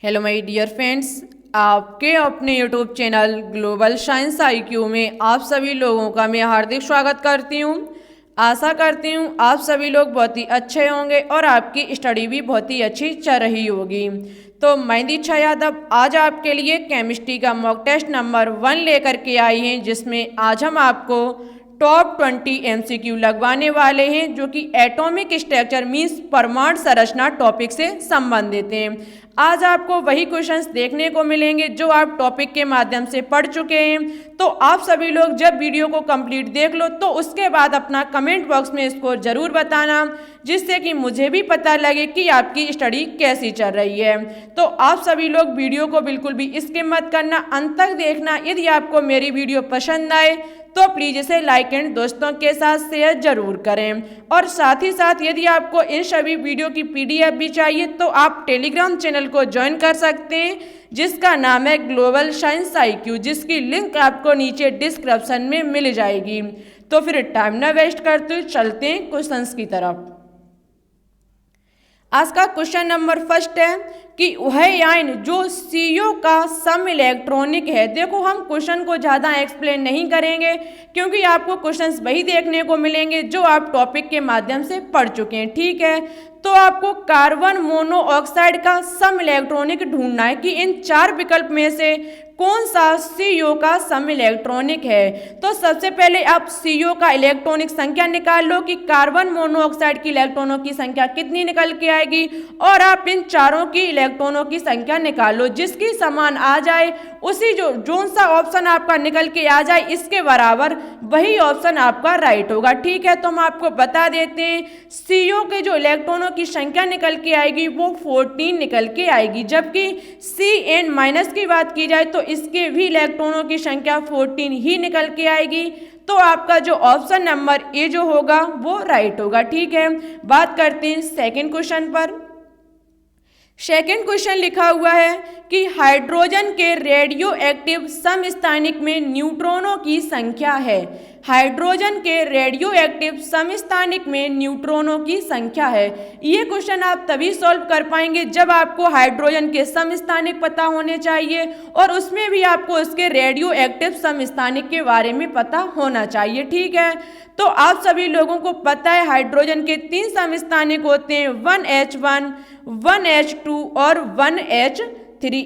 Hello my dear friends, आपके अपने YouTube channel global science IQ में आप सभी लोगों का मैं हार्दिक स्वागत करती हूँ। आशा करती हूँ आप सभी लोग बहुत ही अच्छे होंगे और आपकी स्टडी भी बहुत ही अच्छी चल रही होगी। तो मैं दीक्षा यादव आज आपके लिए केमिस्ट्री का मॉक टेस्ट नंबर 1 लेकर के आई हैं, जिसमें आज हम आपको टॉप 20 MCQ लगवाने वाले हैं, जो कि एटॉमिक स्ट्रक्चर मीन्स परमाणु संरचना टॉपिक से संबंधित हैं। आज आपको वही क्वेश्चंस देखने को मिलेंगे जो आप टॉपिक के माध्यम से पढ़ चुके हैं। तो आप सभी लोग जब वीडियो को कंप्लीट देख लो तो उसके बाद अपना कमेंट बॉक्स में इसको जरूर बताना, जिससे कि मुझे भी पता लगे कि आपकी स्टडी कैसी चल रही है। तो आप सभी लोग वीडियो को बिल्कुल भी स्किप मत करना, अंत तक देखना। यदि आपको मेरी वीडियो पसंद आए तो प्लीज़ इसे लाइक एंड दोस्तों के साथ शेयर जरूर करें। और साथ ही साथ यदि आपको इन सभी वीडियो की PDF भी चाहिए तो आप टेलीग्राम चैनल को ज्वाइन कर सकते हैं, जिसका नाम है ग्लोबल साइंस IQ, जिसकी लिंक आपको नीचे डिस्क्रिप्शन में मिल जाएगी। तो फिर टाइम ना वेस्ट करते हुए चलते हैं क्वेश्चंस की तरफ। आज का क्वेश्चन नंबर फर्स्ट है कि वह आयन जो CO का सम इलेक्ट्रॉनिक है। देखो, हम क्वेश्चन को ज़्यादा एक्सप्लेन नहीं करेंगे क्योंकि आपको क्वेश्चंस वही देखने को मिलेंगे जो आप टॉपिक के माध्यम से पढ़ चुके हैं। ठीक है, तो आपको कार्बन मोनोऑक्साइड का सम इलेक्ट्रॉनिक ढूंढना है कि इन 4 विकल्प में से कौन सा CO का सम इलेक्ट्रॉनिक है। तो सबसे पहले आप CO का इलेक्ट्रॉनिक संख्या निकाल लो कि कार्बन मोनोऑक्साइड की इलेक्ट्रॉनों की संख्या कितनी निकल के आएगी, और आप इन चारों की इलेक्ट्रॉनों की संख्या निकालो। जिसकी समान आ जाए उसी जो सा ऑप्शन आपका निकल के आ जाए इसके बराबर वही ऑप्शन आपका राइट होगा। ठीक है, तो हम आपको बता देते हैं CO के जो इलेक्ट्रॉनों की संख्या निकल के आएगी वो 14 निकल के आएगी, जबकि CN- की बात की जाए तो इसके भी इलेक्ट्रॉनों की संख्या 14 ही निकल के आएगी। तो आपका जो ऑप्शन नंबर ए जो होगा वो राइट होगा। ठीक है, बात करते हैं सेकंड क्वेश्चन पर। सेकेंड क्वेश्चन लिखा हुआ है कि हाइड्रोजन के रेडियो एक्टिव समस्थानिक में न्यूट्रॉनों की संख्या है। हाइड्रोजन के रेडियो एक्टिव समस्थानिक में न्यूट्रॉनों की संख्या है। ये क्वेश्चन आप तभी सॉल्व कर पाएंगे जब आपको हाइड्रोजन के समस्थानिक पता होने चाहिए और उसमें भी आपको उसके रेडियो एक्टिव समस्थानिक के बारे में पता होना चाहिए। ठीक है, तो आप सभी लोगों को पता है हाइड्रोजन के 3 समस्थानिक होते हैं, 1H1, 1H2 और 1H3।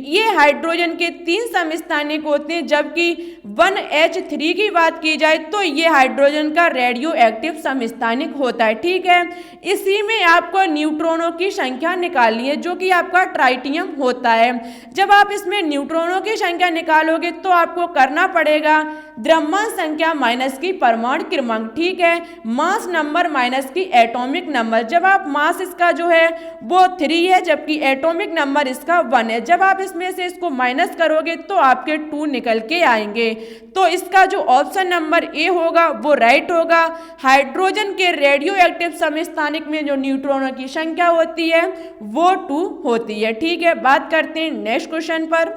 ये हाइड्रोजन के 3 समस्थानिक होते हैं, जबकि 1H3 की बात की जाए तो ये हाइड्रोजन का रेडियो एक्टिव समस्थानिक होता है। ठीक है, इसी में आपको न्यूट्रॉनों की संख्या निकालनी है जो कि आपका ट्राइटियम होता है। जब आप इसमें न्यूट्रॉनों की संख्या निकालोगे तो आपको करना पड़ेगा द्रव्यमान संख्या माइनस की परमाणु क्रमांक। ठीक है, मास नंबर माइनस की एटॉमिक नंबर। जब आप मास इसका जो है वो 3 है, जबकि एटॉमिक नंबर इसका 1 है। जब आप इसमें से इसको माइनस करोगे तो आपके 2 निकल के आएंगे। तो इसका जो ऑप्शन नंबर ए होगा वो राइट होगा। हाइड्रोजन के रेडियो एक्टिव समस्थानिक में जो न्यूट्रॉनों की संख्या होती है वो 2 होती है। ठीक है, बात करते हैं नेक्स्ट क्वेश्चन पर।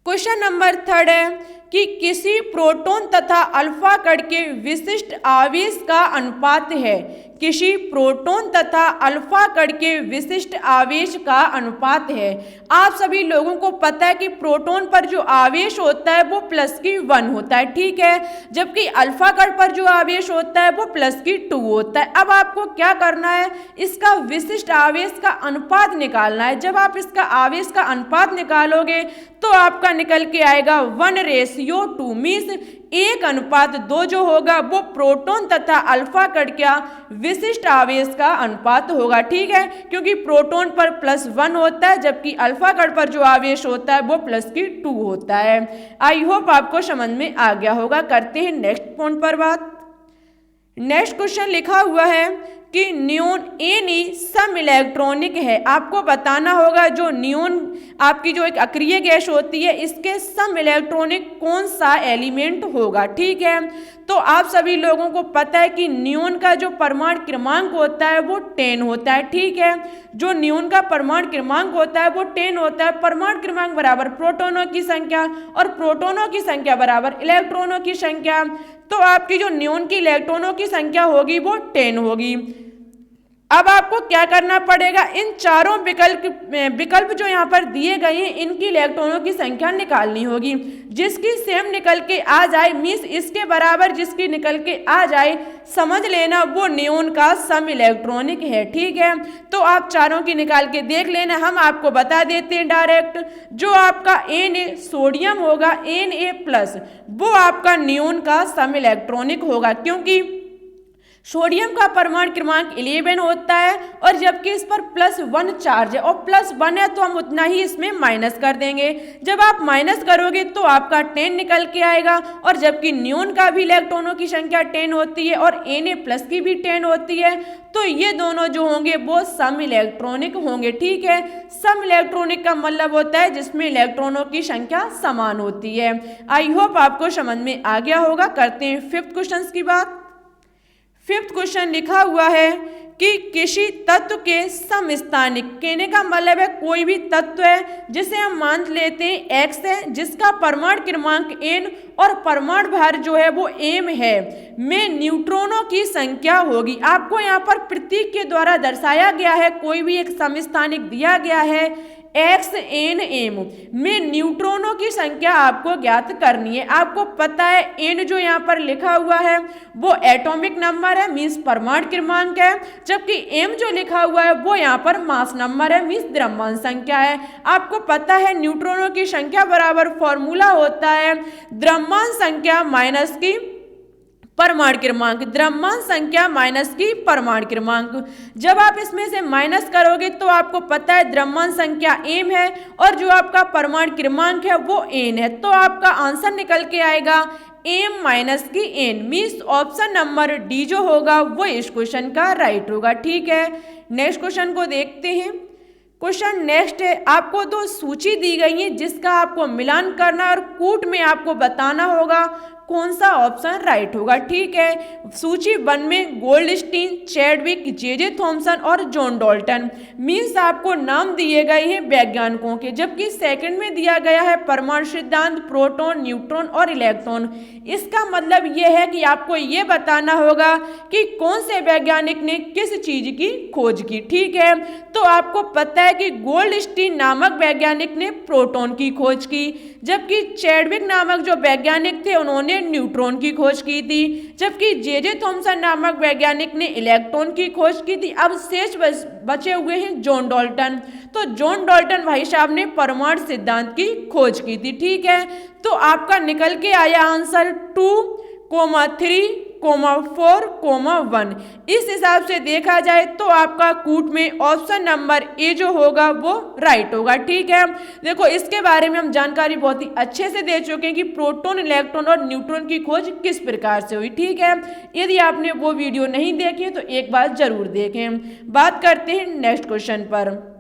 क्वेश्चन नंबर 3 है कि किसी प्रोटॉन तथा अल्फा कण के विशिष्ट आवेश का अनुपात है। किसी प्रोटॉन तथा अल्फा कण के विशिष्ट आवेश का अनुपात है। आप सभी लोगों को पता है कि प्रोटॉन पर जो आवेश होता है वो +1 होता है। ठीक है, जबकि अल्फा कण पर जो आवेश होता है वो +2 होता है। अब आपको क्या करना है, इसका विशिष्ट आवेश का अनुपात निकालना है। जब आप इसका आवेश का अनुपात निकालोगे तो आपका निकल के आएगा 1:2 मीन्स 1:2 जो होगा वो प्रोटॉन तथा अल्फा कण का विशिष्ट आवेश का अनुपात होगा। ठीक है, क्योंकि प्रोटॉन पर +1 होता है जबकि अल्फा कण पर जो आवेश होता है वो +2 होता है। आई होप आपको समझ में आ गया होगा। करते हैं नेक्स्ट पॉइंट पर बात। नेक्स्ट क्वेश्चन लिखा हुआ है कि नियोन Ne सम इलेक्ट्रॉनिक है। आपको बताना होगा जो नियोन आपकी जो एक अक्रिय गैस होती है इसके सम इलेक्ट्रॉनिक कौन सा एलिमेंट होगा। ठीक है, तो आप सभी लोगों को पता है कि नियोन का जो परमाणु क्रमांक होता है वो 10 होता है। ठीक है, जो नियोन का परमाणु क्रमांक होता है वो 10 होता है। परमाणु क्रमांक बराबर प्रोटॉनों की संख्या और प्रोटॉनों की संख्या बराबर इलेक्ट्रॉनों की संख्या। तो आपकी जो नियोन की इलेक्ट्रॉनों की संख्या होगी वो 10 होगी। अब आपको क्या करना पड़ेगा, इन चारों विकल्प जो यहाँ पर दिए गए हैं इनकी इलेक्ट्रॉनों की संख्या निकालनी होगी। जिसकी सेम निकल के आ जाए मीन्स इसके बराबर जिसकी निकल के आ जाए समझ लेना वो नियोन का सम इलेक्ट्रॉनिक है। ठीक है, तो आप चारों की निकाल के देख लेना। हम आपको बता देते हैं डायरेक्ट, जो आपका Na सोडियम होगा Na+, वो आपका नियोन का सम इलेक्ट्रॉनिक होगा, क्योंकि सोडियम का परमाणु क्रमांक 11 होता है और जबकि इस पर +1 चार्ज है और +1 है तो हम उतना ही इसमें माइनस कर देंगे। जब आप माइनस करोगे तो आपका 10 निकल के आएगा और जबकि नियोन का भी इलेक्ट्रॉनों की संख्या 10 होती है और Na+ की भी 10 होती है, तो ये दोनों जो होंगे वो सम इलेक्ट्रॉनिक होंगे। ठीक है, सम इलेक्ट्रॉनिक का मतलब होता है जिसमें इलेक्ट्रॉनों की संख्या समान होती है। आई होप आपको समझ में आ गया होगा। करते हैं 5th क्वेश्चन की बात। 5th क्वेश्चन लिखा हुआ है कि किसी तत्व के समस्थानिक, कहने का मतलब है कोई भी तत्व है जिसे हम मान लेते हैं X है, जिसका परमाणु क्रमांक N और परमाणु भार जो है वो M है, में न्यूट्रॉनों की संख्या होगी। आपको यहाँ पर प्रतीक के द्वारा दर्शाया गया है, कोई भी एक समस्थानिक दिया गया है XNM में न्यूट्रॉनों की संख्या आपको ज्ञात करनी है। आपको पता है N जो यहाँ पर लिखा हुआ है वो एटॉमिक नंबर है मीन्स परमाणु क्रमांक है, जबकि M जो लिखा हुआ है वो यहाँ पर मास नंबर है मीन्स द्रव्यमान संख्या है। आपको पता है न्यूट्रॉनों की संख्या बराबर फॉर्मूला होता है द्रव्यमान संख्या माइनस की परमाणु क्रमांक, द्रव्यमान संख्या माइनस की परमाणु क्रमांक। जब आप इसमें से माइनस करोगे तो आपको पता है द्रव्यमान संख्या M है और जो आपका परमाणु क्रमांक है वो N है, तो आपका आंसर निकल के आएगा M-N means option number D जो होगा वो इस क्वेश्चन का राइट होगा। ठीक है, नेक्स्ट क्वेश्चन को देखते हैं। क्वेश्चन नेक्स्ट है, आपको दो सूची दी गई है जिसका आपको मिलान करना और कूट में आपको बताना होगा कौन सा ऑप्शन राइट होगा। ठीक है, सूची 1 में गोल्डस्टीन, चैडविक, जे थॉमसन और जॉन डॉल्टन मीन्स आपको नाम दिए गए हैं वैज्ञानिकों के, जबकि सेकंड में दिया गया है परमाणु सिद्धांत, प्रोटॉन, न्यूट्रॉन और इलेक्ट्रॉन। इसका मतलब यह है कि आपको ये बताना होगा कि कौन से वैज्ञानिक ने किस चीज की खोज की। ठीक है, तो आपको पता है कि गोल्डस्टीन नामक वैज्ञानिक ने प्रोटॉन की खोज की, जबकि चैडविक नामक जो वैज्ञानिक थे उन्होंने न्यूट्रॉन की खोज की थी, जबकि जे थॉमसन नामक वैज्ञानिक ने इलेक्ट्रॉन की खोज की थी। अब शेष बचे हुए हैं जॉन डॉल्टन, तो जॉन डॉल्टन भाई साहब ने परमाणु सिद्धांत की खोज की थी। ठीक है, तो आपका निकल के आया आंसर 2, 3, 4, 1। इस हिसाब से देखा जाए तो आपका कूट में ऑप्शन नंबर ए जो होगा वो राइट होगा। ठीक है, देखो इसके बारे में हम जानकारी बहुत ही अच्छे से दे चुके हैं कि प्रोटॉन, इलेक्ट्रॉन और न्यूट्रॉन की खोज किस प्रकार से हुई। ठीक है, यदि आपने वो वीडियो नहीं देखी तो एक बार जरूर देखें। बात करते हैं नेक्स्ट क्वेश्चन पर।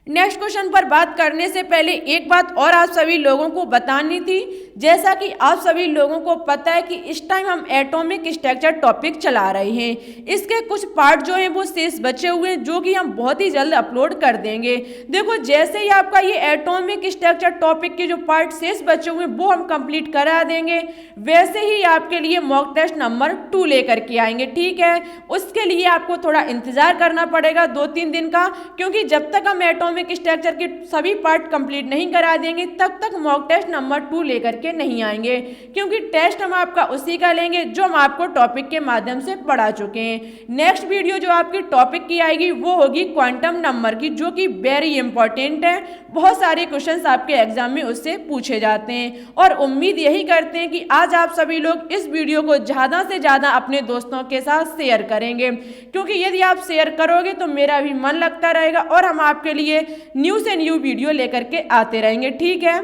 नेक्स्ट क्वेश्चन पर बात करने से पहले एक बात और आप सभी लोगों को बतानी थी, जैसा कि आप सभी लोगों को पता है कि इस टाइम हम एटॉमिक स्ट्रक्चर टॉपिक चला रहे हैं। इसके कुछ पार्ट जो हैं वो शेष बचे हुए हैं जो कि हम बहुत ही जल्द अपलोड कर देंगे। देखो जैसे ही आपका ये एटॉमिक स्ट्रक्चर टॉपिक के जो पार्ट शेष बचे हुए हैं वो हम कंप्लीट करा देंगे, वैसे ही आपके लिए मॉक टेस्ट नंबर 2 लेकर के आएंगे। ठीक है, उसके लिए आपको थोड़ा इंतजार करना पड़ेगा 2-3 दिन का, क्योंकि जब तक हम एटॉमिक स्ट्रक्चर के सभी पार्ट कंप्लीट नहीं करा देंगे तब तक मॉक टेस्ट नंबर 2 लेकर के नहीं आएंगे, क्योंकि टेस्ट हम आपका उसी का लेंगे जो हम आपको टॉपिक के माध्यम से पढ़ा चुके हैं। नेक्स्ट वीडियो जो आपकी टॉपिक की आएगी वो होगी क्वांटम नंबर की, जो कि वेरी इंपॉर्टेंट है। बहुत सारे क्वेश्चंस आपके एग्जाम में उससे पूछे जाते हैं और उम्मीद यही करते हैं कि आज आप सभी लोग इस वीडियो को ज़्यादा से ज़्यादा अपने दोस्तों के साथ शेयर करेंगे, क्योंकि यदि आप शेयर करोगे तो मेरा भी मन लगता रहेगा और हम आपके लिए न्यू से न्यू वीडियो लेकर के आते रहेंगे। ठीक है,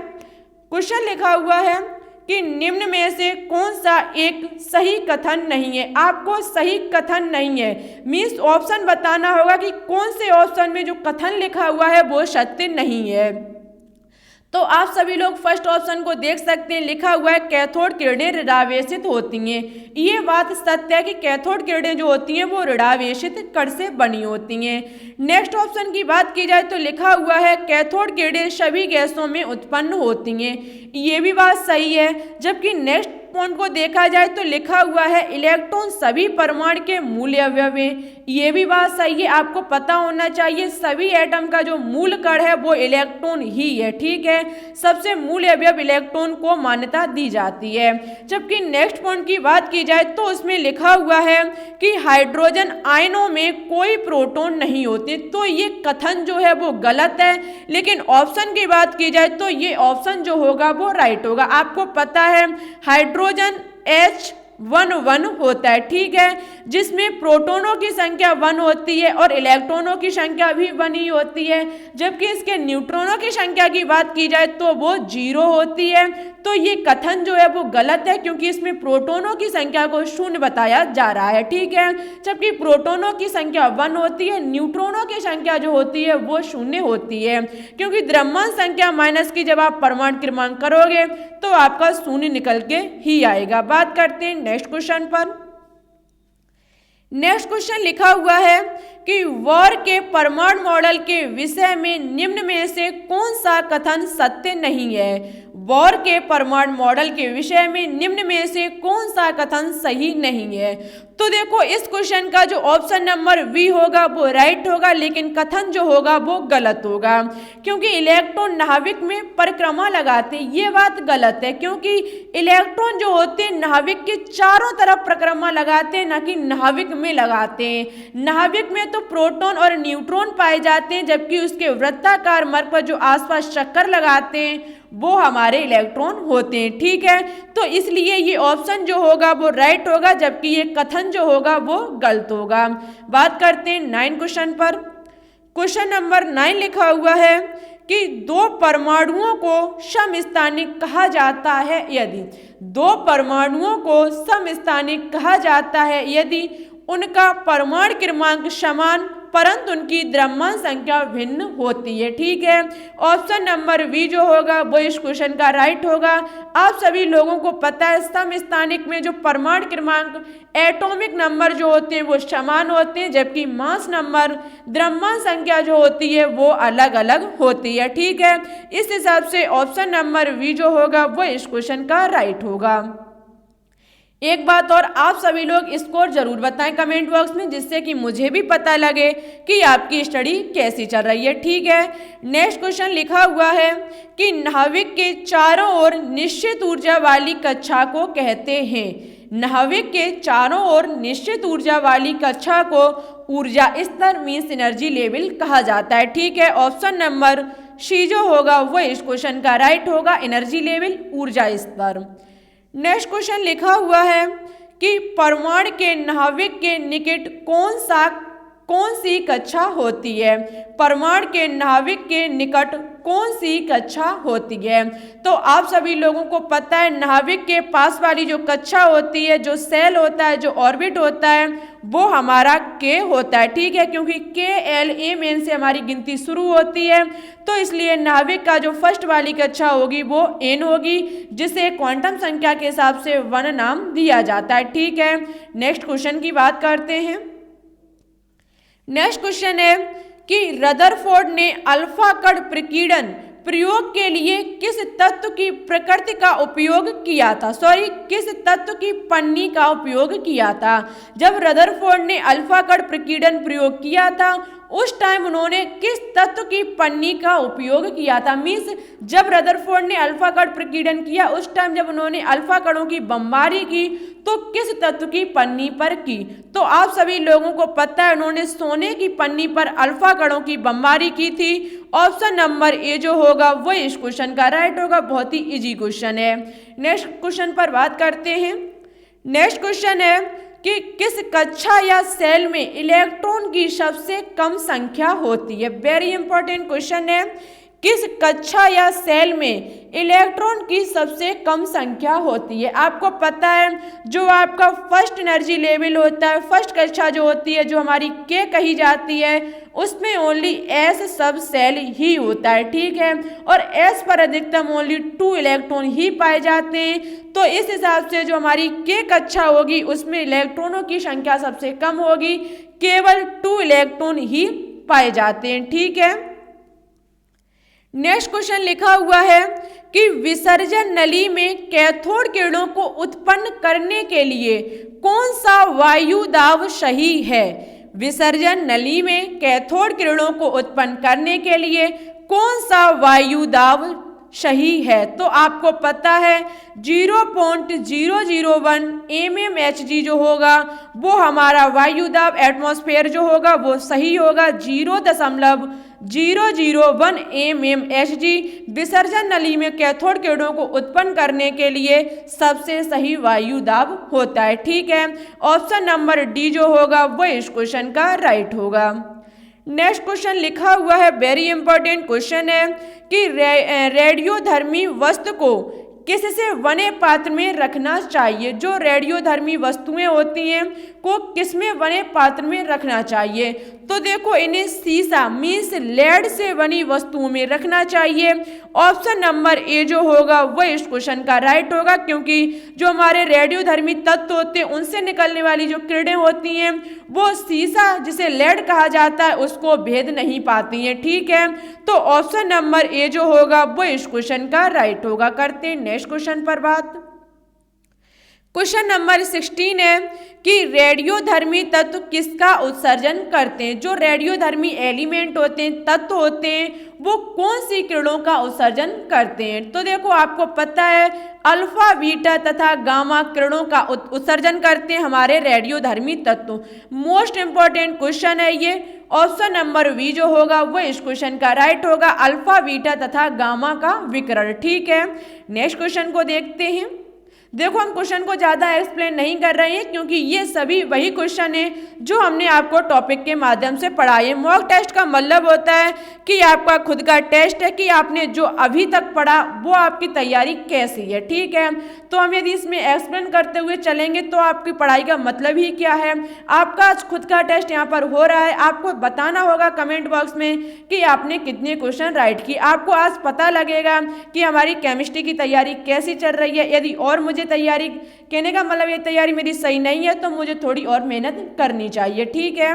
क्वेश्चन लिखा हुआ है कि निम्न में से कौन सा एक सही कथन नहीं है। आपको सही कथन नहीं है मीन्स ऑप्शन बताना होगा कि कौन से ऑप्शन में जो कथन लिखा हुआ है वो सत्य नहीं है। तो आप सभी लोग फर्स्ट ऑप्शन को देख सकते हैं, लिखा हुआ है कैथोड किरणें ऋणावेशित होती हैं। ये बात सत्य है कि कैथोड किरणें जो होती हैं वो ऋणावेशित कण से बनी होती हैं। नेक्स्ट ऑप्शन की बात की जाए तो लिखा हुआ है कैथोड किरणें सभी गैसों में उत्पन्न होती हैं। ये भी बात सही है, जबकि नेक्स्ट पॉइंट को देखा जाए तो लिखा हुआ है इलेक्ट्रॉन सभी परमाणु के मूल अवयव हैं। ये भी बात सही है, आपको पता होना चाहिए सभी एटम का जो मूल कण है वो इलेक्ट्रॉन ही है, ठीक है। सबसे मूल अवयव इलेक्ट्रॉन को मान्यता दी जाती है। जबकि नेक्स्ट पॉइंट की बात की जाए तो उसमें लिखा हुआ है कि हाइड्रोजन आयनों में कोई प्रोटॉन नहीं होते, तो ये कथन जो है वो गलत है। लेकिन ऑप्शन की बात की जाए तो ये ऑप्शन जो होगा वो राइट होगा। आपको पता है हाइड्रोजन H11 होता है, ठीक है, जिसमें प्रोटॉनों की संख्या 1 होती है और इलेक्ट्रॉनों की संख्या भी 1 ही होती है। जबकि इसके न्यूट्रॉनों की संख्या की बात की जाए तो वो 0 होती है। तो ये कथन जो है वो गलत है, क्योंकि इसमें प्रोटॉनों की संख्या को 0 बताया जा रहा है, ठीक है। जबकि प्रोटॉनों की संख्या 1 होती है, न्यूट्रॉनों की संख्या जो होती है वो 0 होती है, क्योंकि द्रव्यमान संख्या माइनस की जब आप परमाणु क्रमांक करोगे तो आपका 0 निकल के ही आएगा। बात करते हैं नेक्स्ट क्वेश्चन पर। नेक्स्ट क्वेश्चन लिखा हुआ है कि बोर के परमाणु मॉडल के विषय में निम्न में से कौन सा कथन सत्य नहीं है। बोर के परमाणु मॉडल के विषय में निम्न में से कौन सा कथन सही नहीं है। तो देखो इस क्वेश्चन का जो ऑप्शन नंबर बी होगा वो राइट होगा, लेकिन कथन जो होगा वो गलत होगा, क्योंकि इलेक्ट्रॉन नाभिक में परिक्रमा लगाते, ये बात गलत है, क्योंकि इलेक्ट्रॉन जो होते हैं नाभिक के चारों तरफ परिक्रमा लगाते हैं, न कि नाभिक में लगाते हैं। नाभिक में तो प्रोटॉन और न्यूट्रॉन पाए जाते हैं, जबकि उसके वृत्ताकार मार्ग पर जो आसपास चक्कर लगाते हैं वो हमारे इलेक्ट्रॉन होते हैं, ठीक है। तो इसलिए ये ऑप्शन जो होगा वो राइट होगा, जबकि ये कथन जो होगा वो गलत होगा। बात करते हैं 9 क्वेश्चन पर। क्वेश्चन नंबर 9 लिखा हुआ है कि दो परमाणुओं को समस्थानिक कहा जाता है यदि दो परमाणुओं को समस्थानिक कहा जाता है यदि उनका परमाणु क्रमांक समान परंतु उनकी द्रव्यमान संख्या भिन्न होती है, ठीक है। ऑप्शन नंबर बी जो होगा वो इस क्वेश्चन का राइट होगा। आप सभी लोगों को पता है समस्थानिक में जो परमाणु क्रमांक एटॉमिक नंबर जो होते हैं वो समान होते हैं, जबकि मास नंबर द्रव्यमान संख्या जो होती है वो अलग अलग होती है, ठीक है। इस हिसाब से ऑप्शन नंबर बी जो होगा वो इस क्वेश्चन का राइट होगा। एक बात और, आप सभी लोग स्कोर जरूर बताएं कमेंट बॉक्स में, जिससे कि मुझे भी पता लगे कि आपकी स्टडी कैसी चल रही है, ठीक है। नेक्स्ट क्वेश्चन लिखा हुआ है कि नाभिक के चारों ओर निश्चित ऊर्जा वाली कक्षा को कहते हैं। नाभिक के चारों ओर निश्चित ऊर्जा वाली कक्षा को ऊर्जा स्तर मीन्स एनर्जी लेवल कहा जाता है, ठीक है। ऑप्शन नंबर सी जो होगा वो इस क्वेश्चन का राइट होगा, एनर्जी लेवल ऊर्जा स्तर। नेक्स्ट क्वेश्चन लिखा हुआ है कि परमाणु के नाभिक के निकट कौन सी कक्षा होती है। परमाणु के नाभिक के निकट कौन सी कक्षा होती है। तो आप सभी लोगों को पता है नाभिक के पास वाली जो कक्षा होती है, जो सेल होता है, जो ऑर्बिट होता है वो हमारा के होता है, ठीक है, क्योंकि के एल एम एन से हमारी गिनती शुरू होती है। तो इसलिए नाभिक का जो फर्स्ट वाली कक्षा होगी वो एन होगी, जिसे क्वांटम संख्या के हिसाब से 1 नाम दिया जाता है, ठीक है। नेक्स्ट क्वेश्चन की बात करते हैं। नेक्स्ट क्वेश्चन है कि रदरफोर्ड ने अल्फा कण प्रकीर्णन प्रयोग के लिए किस तत्व की प्रकृति का उपयोग किया था, किस तत्व की पन्नी का उपयोग किया था। जब रदरफोर्ड ने अल्फा कण प्रकीर्णन प्रयोग किया था उस टाइम उन्होंने किस तत्व की पन्नी का उपयोग किया था। मीन्स जब रदरफोर्ड ने अल्फा कण प्रकीर्णन किया उस टाइम जब उन्होंने अल्फा कणों की बमबारी की तो किस तत्व की पन्नी पर की। तो आप सभी लोगों को पता है उन्होंने सोने की पन्नी पर अल्फा कणों की बमबारी की थी। ऑप्शन नंबर ए जो होगा वो इस क्वेश्चन का राइट होगा, बहुत ही इजी क्वेश्चन है। नेक्स्ट क्वेश्चन पर बात करते हैं। नेक्स्ट क्वेश्चन है कि किस कक्षा या सेल में इलेक्ट्रॉन की सबसे कम संख्या होती है। वेरी इंपॉर्टेंट क्वेश्चन है, किस कक्षा या सेल में इलेक्ट्रॉन की सबसे कम संख्या होती है। आपको पता है जो आपका फर्स्ट एनर्जी लेवल होता है, फर्स्ट कक्षा जो होती है, जो हमारी के कही जाती है, उसमें ओनली एस सब सेल ही होता है, ठीक है, और एस पर अधिकतम ओनली 2 इलेक्ट्रॉन ही पाए जाते हैं। तो इस हिसाब से जो हमारी के कक्षा होगी उसमें इलेक्ट्रॉनों की संख्या सबसे कम होगी, केवल 2 इलेक्ट्रॉन ही पाए जाते हैं, ठीक है। नेक्स्ट क्वेश्चन लिखा हुआ है कि विसर्जन नली में कैथोड किरणों को उत्पन्न करने के लिए कौन सा वायु दाब सही है। विसर्जन नली में कैथोड किरणों को उत्पन्न करने के लिए कौन सा वायु दाब सही है? तो आपको पता है 0.001 mmHg जो होगा वो हमारा वायु दाब एटमॉस्फेयर जो होगा वो सही होगा। 0.001 mmHg विसर्जन नली में कैथोड किरणों को उत्पन्न करने के लिए सबसे सही वायु दाब होता है। ठीक है, ऑप्शन नंबर डी जो होगा वो इस क्वेश्चन का राइट होगा। नेक्स्ट क्वेश्चन लिखा हुआ है, वेरी इंपॉर्टेंट क्वेश्चन है कि रेडियोधर्मी वस्तु को किससे बने पात्र में रखना चाहिए? जो रेडियोधर्मी वस्तुएं होती हैं को किसमें बने पात्र में रखना चाहिए? तो देखो इन्हें शीशा मीन्स लेड से बनी वस्तुओं में रखना चाहिए। ऑप्शन नंबर ए जो होगा वो इस क्वेश्चन का राइट होगा, क्योंकि जो हमारे रेडियोधर्मी तत्व होते हैं उनसे निकलने वाली जो किरणें होती हैं वो शीशा जिसे लेड कहा जाता है उसको भेद नहीं पाती हैं। ठीक है, तो ऑप्शन नंबर ए जो होगा वो इस क्वेश्चन का राइट होगा। करते हैं नेक्स्ट क्वेश्चन पर बात। क्वेश्चन नंबर 16 है कि रेडियोधर्मी तत्व किसका उत्सर्जन करते हैं? जो रेडियोधर्मी एलिमेंट होते हैं, तत्व होते हैं, वो कौन सी किरणों का उत्सर्जन करते हैं? तो देखो आपको पता है अल्फा बीटा तथा गामा किरणों का उत्सर्जन करते हैं हमारे रेडियोधर्मी तत्व। मोस्ट इंपॉर्टेंट क्वेश्चन है ये। ऑप्शन नंबर बी जो होगा वो इस क्वेश्चन का राइट होगा, अल्फा बीटा तथा गामा का विकिरण। ठीक है, नेक्स्ट क्वेश्चन को देखते हैं। देखो हम क्वेश्चन को ज़्यादा एक्सप्लेन नहीं कर रहे हैं, क्योंकि ये सभी वही क्वेश्चन है जो हमने आपको टॉपिक के माध्यम से पढ़ाए। मॉक टेस्ट का मतलब होता है कि आपका खुद का टेस्ट है कि आपने जो अभी तक पढ़ा वो आपकी तैयारी कैसी है। ठीक है, तो हम यदि इसमें एक्सप्लेन करते हुए चलेंगे तो आपकी पढ़ाई का मतलब ही क्या है? आपका आज खुद का टेस्ट यहाँ पर हो रहा है, आपको बताना होगा कमेंट बॉक्स में कि आपने कितने क्वेश्चन राइट किए। आपको आज पता लगेगा कि हमारी केमिस्ट्री की तैयारी कैसी चल रही है। यदि और मुझे तैयारी कहने का मतलब ये तैयारी मेरी सही नहीं है तो मुझे थोड़ी और मेहनत करनी चाहिए। ठीक है,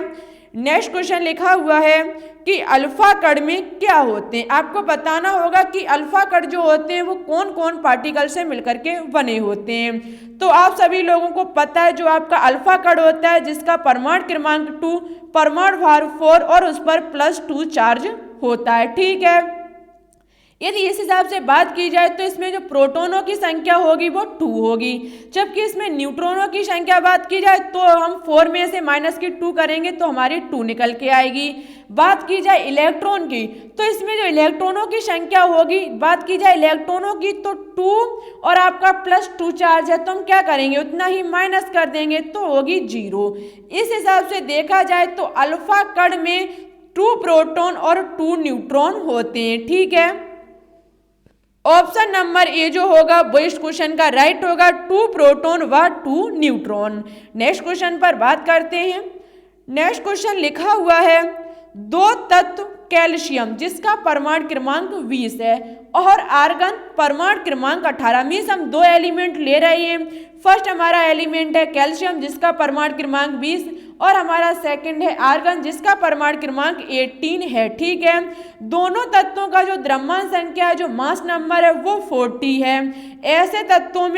नेक्स्ट क्वेश्चन लिखा हुआ है कि अल्फा कण में क्या होते हैं? आपको बताना होगा कि अल्फा कण जो होते हैं वो कौन कौन पार्टिकल से मिलकर के बने होते हैं। तो आप सभी लोगों को पता है जो आपका अल्फा कण होता है जिसका परमाणु क्रमांक 2, परमाणु भार 4 और उस पर +2 चार्ज होता है। ठीक है, यदि इस हिसाब से बात की जाए तो इसमें जो प्रोटॉनों की संख्या होगी वो 2 होगी, जबकि इसमें न्यूट्रॉनों की संख्या बात की जाए तो हम 4 में से -2 करेंगे तो हमारी 2 निकल के आएगी। बात की जाए इलेक्ट्रॉन की तो इसमें जो इलेक्ट्रॉनों की संख्या होगी, बात की जाए इलेक्ट्रॉनों की तो 2 और आपका +2 चार्ज है तो हम क्या करेंगे उतना ही माइनस कर देंगे तो होगी 0। इस हिसाब से देखा जाए तो अल्फा कण में 2 प्रोटॉन और 2 न्यूट्रॉन होते हैं। ठीक है, ऑप्शन नंबर ए जो होगा वो इस क्वेश्चन का राइट होगा, 2 प्रोटॉन व 2 न्यूट्रॉन। नेक्स्ट क्वेश्चन पर बात करते हैं। नेक्स्ट क्वेश्चन लिखा हुआ है, 2 तत्व कैल्शियम जिसका परमाणु क्रमांक 20 है और आर्गन परमाणु क्रमांक 18, मीन्स हम 2 एलिमेंट ले रहे हैं। फर्स्ट हमारा एलिमेंट है कैल्शियम जिसका परमाणु क्रमांक 20 और हमारा सेकंड है आर्गन जिसका परमाणु क्रमांक 18 है। ठीक है, दोनों तत्वों का जो द्रव्यमान संख्या है, जो मास नंबर है वो 40 है। ऐसे तत्वों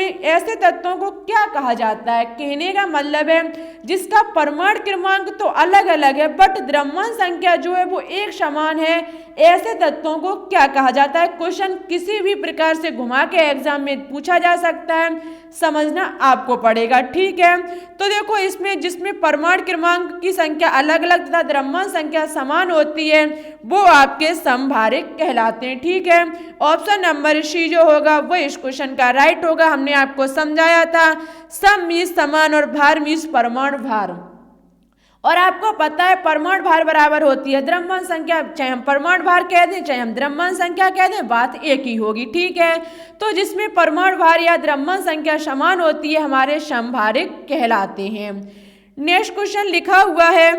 को क्या कहा जाता है? कहने का मतलब है जिसका परमाणु क्रमांक तो अलग अलग है बट द्रव्यमान संख्या जो है वो एक समान है, ऐसे तत्वों को क्या कहा जाता है? क्वेश्चन किसी भी प्रकार से घुमा के एग्जाम में पूछा जा सकता है, समझना आपको पड़ेगा। ठीक है, तो देखो इसमें जिसमें परमाणु क्रमांक की संख्या अलग अलग तथा द्रव्यमान संख्या समान होती है वो आपके समभारिक कहलाते हैं। ठीक है, ऑप्शन नंबर सी जो होगा वो इस क्वेश्चन का राइट होगा। हमने आपको समझाया था सम मीन्स समान और भार मीन्स परमाणु भार, और आपको पता है परमाणु भार बराबर होती है द्रव्यमान संख्या, चाहे हम परमाणु भार कह दें चाहे हम द्रव्यमान संख्या कह दें बात एक ही होगी। ठीक है, तो जिसमें परमाणु भार या द्रव्यमान संख्या समान होती है हमारे समभारिक कहलाते हैं। नेक्स्ट क्वेश्चन लिखा हुआ है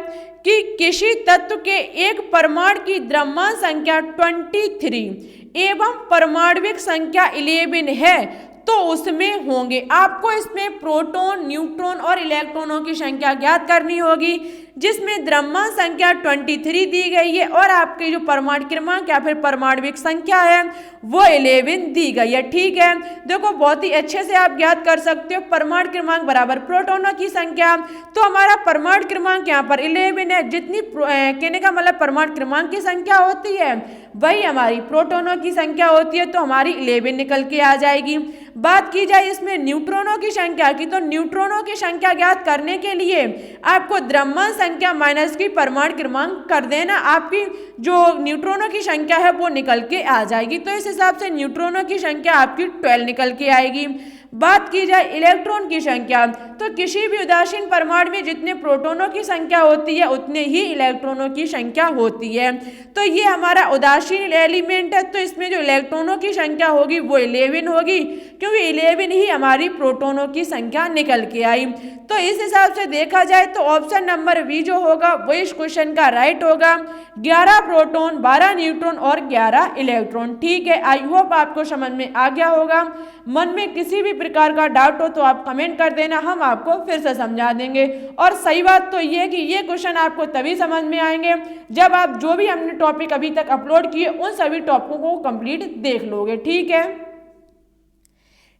कि किसी तत्व के एक परमाणु की द्रव्यमान संख्या 23 एवं परमाणविक संख्या 11 है तो उसमें होंगे, आपको इसमें प्रोटॉन, न्यूट्रॉन और इलेक्ट्रॉनों की संख्या ज्ञात करनी होगी। जिसमें द्रव्यमान संख्या 23 दी गई है और आपकी जो परमाणु क्रमांक या फिर परमाणविक संख्या है वो 11 दी गई है। ठीक है, देखो बहुत ही अच्छे से आप ज्ञात कर सकते हो परमाणु क्रमांक बराबर प्रोटॉनों की संख्या। तो हमारा परमाणु क्रमांक यहाँ पर 11 है। जितनी कहने का मतलब परमाणु क्रमांक की संख्या होती है वही हमारी प्रोटॉनों की संख्या होती है, तो हमारी 11 निकल के आ जाएगी। बात की जाए इसमें न्यूट्रॉनों की संख्या की, तो न्यूट्रॉनों की संख्या ज्ञात करने के लिए आपको द्रव्यमान संख्या माइनस की परमाणु क्रमांक कर देना, आपकी जो न्यूट्रॉनों की संख्या है वो निकल के आ जाएगी। तो इस हिसाब से न्यूट्रॉनों की संख्या आपकी 12 निकल के आएगी। बात की जाए इलेक्ट्रॉन की संख्या, तो किसी भी उदासीन परमाणु में जितने प्रोटॉनों की संख्या होती है उतने ही इलेक्ट्रॉनों की संख्या होती है। तो ये हमारा उदासीन एलिमेंट है, तो इसमें जो इलेक्ट्रॉनों की संख्या होगी वो 11 होगी, क्योंकि 11 ही हमारी प्रोटॉनों की संख्या निकल के आई। तो इस हिसाब से देखा जाए तो ऑप्शन नंबर बी जो होगा वो इस क्वेश्चन का राइट होगा। 11 प्रोटॉन, 12 न्यूट्रॉन और 11 इलेक्ट्रॉन। ठीक है, आई होप आपको समझ में आ गया होगा। मन में किसी भी प्रकार का डाउट हो तो आप कमेंट कर देना, हम आपको फिर से समझा देंगे। और सही बात तो ये है कि ये क्वेश्चन आपको तभी समझ में आएंगे जब आप जो भी हमने टॉपिक अभी तक अपलोड किए उन सभी टॉपिकों को कंप्लीट देख लोगे। ठीक है,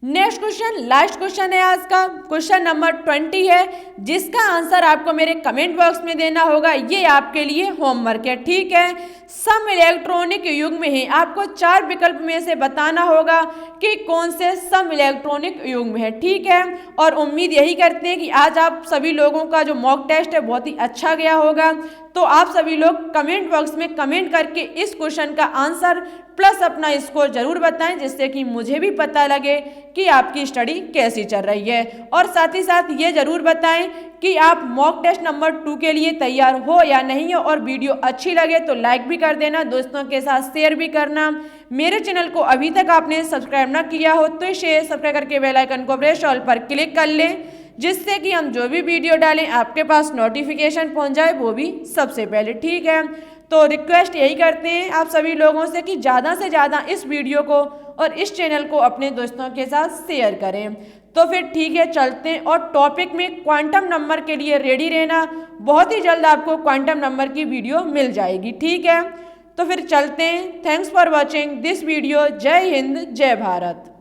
नेक्स्ट क्वेश्चन, लास्ट क्वेश्चन है आज का, क्वेश्चन नंबर 20 है, जिसका आंसर आपको मेरे कमेंट बॉक्स में देना होगा। ये आपके लिए होमवर्क है। ठीक है, सम इलेक्ट्रॉनिक युग्म है, आपको 4 विकल्प में से बताना होगा कि कौन से सम इलेक्ट्रॉनिक युग्म है। ठीक है, और उम्मीद यही करते हैं कि आज आप सभी लोगों का जो मॉक टेस्ट है बहुत ही अच्छा गया होगा। तो आप सभी लोग कमेंट बॉक्स में कमेंट करके इस क्वेश्चन का आंसर प्लस अपना स्कोर जरूर बताएं, जिससे कि मुझे भी पता लगे कि आपकी स्टडी कैसी चल रही है। और साथ ही साथ ये जरूर बताएं कि आप मॉक टेस्ट नंबर 2 के लिए तैयार हो या नहीं हो, और वीडियो अच्छी लगे तो लाइक भी कर देना, दोस्तों के साथ शेयर भी करना। मेरे चैनल को अभी तक आपने सब्सक्राइब ना किया हो तो इसे सब्सक्राइब करके बेल आइकन को प्रेस ऑल पर क्लिक कर लें, जिससे कि हम जो भी वीडियो डालें आपके पास नोटिफिकेशन पहुंच जाए, वो भी सबसे पहले। ठीक है, तो रिक्वेस्ट यही करते हैं आप सभी लोगों से कि ज़्यादा से ज़्यादा इस वीडियो को और इस चैनल को अपने दोस्तों के साथ शेयर करें। तो फिर ठीक है, चलते हैं और टॉपिक में क्वांटम नंबर के लिए रेडी रहना। बहुत ही जल्द आपको क्वांटम नंबर की वीडियो मिल जाएगी। ठीक है, तो फिर चलते हैं। Thanks for watching this video. जय हिंद, जय भारत।